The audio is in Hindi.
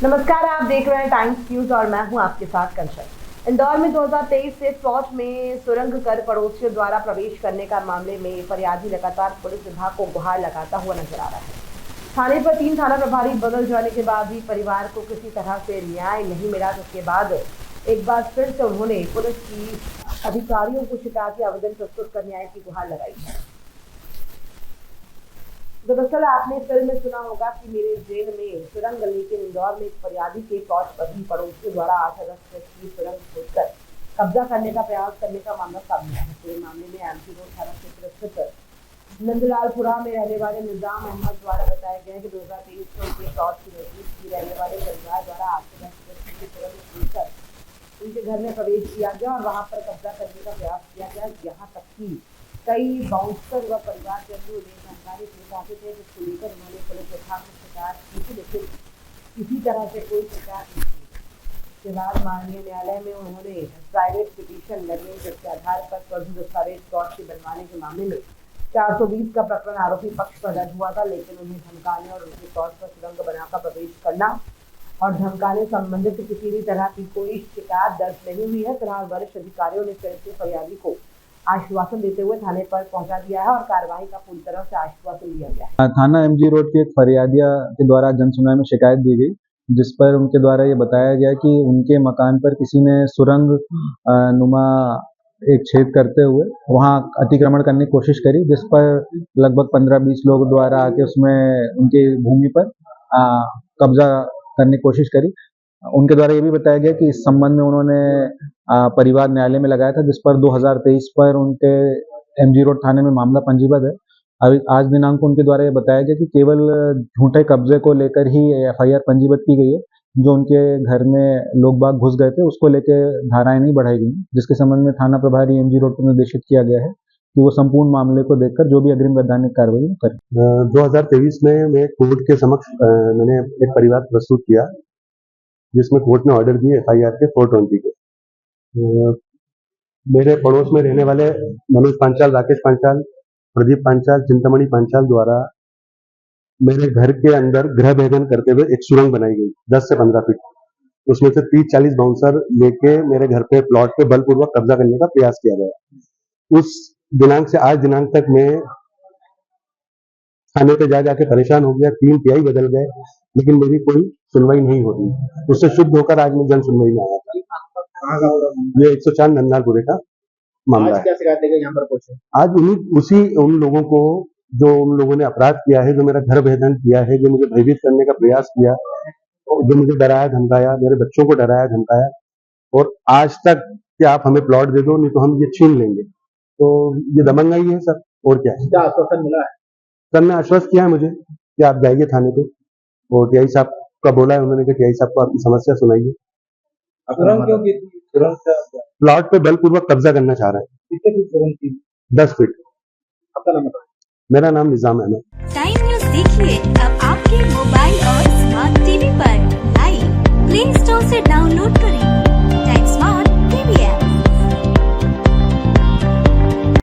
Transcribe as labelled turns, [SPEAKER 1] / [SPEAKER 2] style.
[SPEAKER 1] नमस्कार, आप देख रहे हैं टाइम्स न्यूज और मैं हूं आपके साथ कंचन। इंदौर में 2023 से प्लॉट में सुरंग कर पड़ोसियों द्वारा प्रवेश करने का मामले में फरियादी लगातार पुलिस विभाग को गुहार लगाता हुआ नजर आ रहा है। थाने पर 3 थाना प्रभारी बदल जाने के बाद भी परिवार को किसी तरह से न्याय नहीं मिला, जिसके बाद एक बार फिर से उन्होंने पुलिस की अधिकारियों को शिकायती आवेदन प्रस्तुत कर न्याय की गुहार लगाई है। दरअसल आपने फिल्म में सुना होगा कि मेरे जेल में सुरंग, लेकिन इंदौर में एक फरियादी के प्लॉट पर भी पड़ोसियों द्वारा 8 अगस्त की सुरंग खोदकर कब्जा करने का प्रयास करने का मामला सामने आया है। पूरे मामले में एमपी रोड थाना क्षेत्र स्थित नंदलालपुरा में रहने वाले निजाम अहमद द्वारा बताया गया कि 2023 में उनके प्लॉट की नजदीक की रहने वाले परिवार द्वारा 8 अगस्त की सुरंग खोदकर उनके घर में प्रवेश किया गया और वहां पर कब्जा करने का प्रयास किया गया। यहाँ तक कि कई बाउंसर व परिवार के अंदर उन्हें जानकारी दे चाहते थे, जिसको लेकर उन्होंने पुलिस विभाग को शिकायत की थी, लेकिन किसी तरह से कोई शिकायत नहीं थी। इसके बाद माननीय न्यायालय में उन्होंने प्राइवेट पिटीशन लगे, जिसके आधार पर फर्जी दस्तावेज प्लॉट के बनवाने के मामले में 420 का प्रकरण आरोपी पक्ष पर दर्ज हुआ था, लेकिन उन्हें धमकाने और उनके प्लॉट पर सुरंग बनाकर प्रवेश करना और धमकाने संबंधित किसी भी तरह की कोई शिकायत दर्ज नहीं हुई है। फिलहाल वरिष्ठ अधिकारियों ने फिर से फरियादी को आश्वासन देते हुए थाने पर पहुंचा दिया है और कार्रवाई का पूरी तरह से आश्वासन दिया गया है।
[SPEAKER 2] थाना एमजी रोड के एक फरियादिया के द्वारा जनसुनवाई में शिकायत दी गई, जिस पर उनके द्वारा ये बताया गया कि उनके मकान पर किसी ने सुरंग नुमा एक छेद करते हुए वहां अतिक्रमण करने की कोशिश करी, जिस पर लगभग 15-20 लोग द्वारा आके उसमें उनकी भूमि पर कब्जा करने की कोशिश करी। उनके द्वारा ये भी बताया गया कि इस संबंध में उन्होंने परिवार न्यायालय में लगाया था, जिस पर 2023 पर उनके एमजी रोड थाने में मामला पंजीबद्ध है। अभी आज दिनांक को उनके द्वारा ये बताया गया कि केवल झूठे कब्जे को लेकर ही एफआईआर पंजीबद्ध की गई है। जो उनके घर में लोग बाग घुस गए थे, उसको लेकर धाराएं नहीं बढ़ाई गई, जिसके संबंध में थाना प्रभारी एमजी रोड को निर्देशित किया गया है कि वो संपूर्ण मामले को देखकर जो भी अग्रिम वैधानिक कार्रवाई करें।
[SPEAKER 3] 2023 में मैं कोर्ट के समक्ष मैंने एक परिवार प्रस्तुत किया, जिसमें कोर्ट ने ऑर्डर दिए एफआईआर के 420 के। मेरे पड़ोस में रहने वाले मनोज पांचाल, राकेश पांचाल, प्रदीप पांचाल, चिंतामणि पांचाल द्वारा मेरे घर के अंदर गृह भेदन करते हुए एक सुरंग बनाई गई 10 से 15 फीट। उसमें से 30-40 बाउंसर लेके मेरे घर पे प्लॉट पे बलपूर्वक कब्जा करने का प्रयास किया गया। उस दिनांक से आज दिनांक तक मैं थाने पे जाके परेशान हो गया, 3 PI बदल गए, लेकिन मेरी कोई सुनवाई नहीं हो रही। उससे शुद्ध होकर आज मैं जन सुनवाई में आया था। ये 104 नंदलालपुरे का मामला है।
[SPEAKER 4] क्या शिकायत है यहाँ पर पहुंचे?
[SPEAKER 3] आज उन लोगों को, जो उन लोगों ने अपराध किया है, जो मेरा घर भेदन किया है, जो मुझे भयभीत करने का प्रयास किया, जो मुझे डराया धमकाया, मेरे बच्चों को डराया धमकाया, और आज तक कि आप हमें प्लॉट दे दो नहीं तो हम ये छीन लेंगे, तो ये दबंगाई है सर। और क्या है?
[SPEAKER 4] क्या आश्वासन मिला है?
[SPEAKER 3] सर ने आश्वस्त किया है मुझे कि आप जाइए थाने पे, और टीआई साहब का बोला है उन्होंने कि टीआई साहब को आपकी समस्या सुनाइए। प्लॉट पे बलपूर्वक कब्जा करना चाह रहे हैं।
[SPEAKER 4] कितने फीट सुरंग थी?
[SPEAKER 3] 10 फीट।
[SPEAKER 4] आपका नाम बताओ।
[SPEAKER 3] मेरा नाम निजाम अहमद।
[SPEAKER 5] टाइम न्यूज देखिए अब आपके मोबाइल और स्मार्ट टीवी पर लाइव प्ले स्टोर से डाउनलोड करें।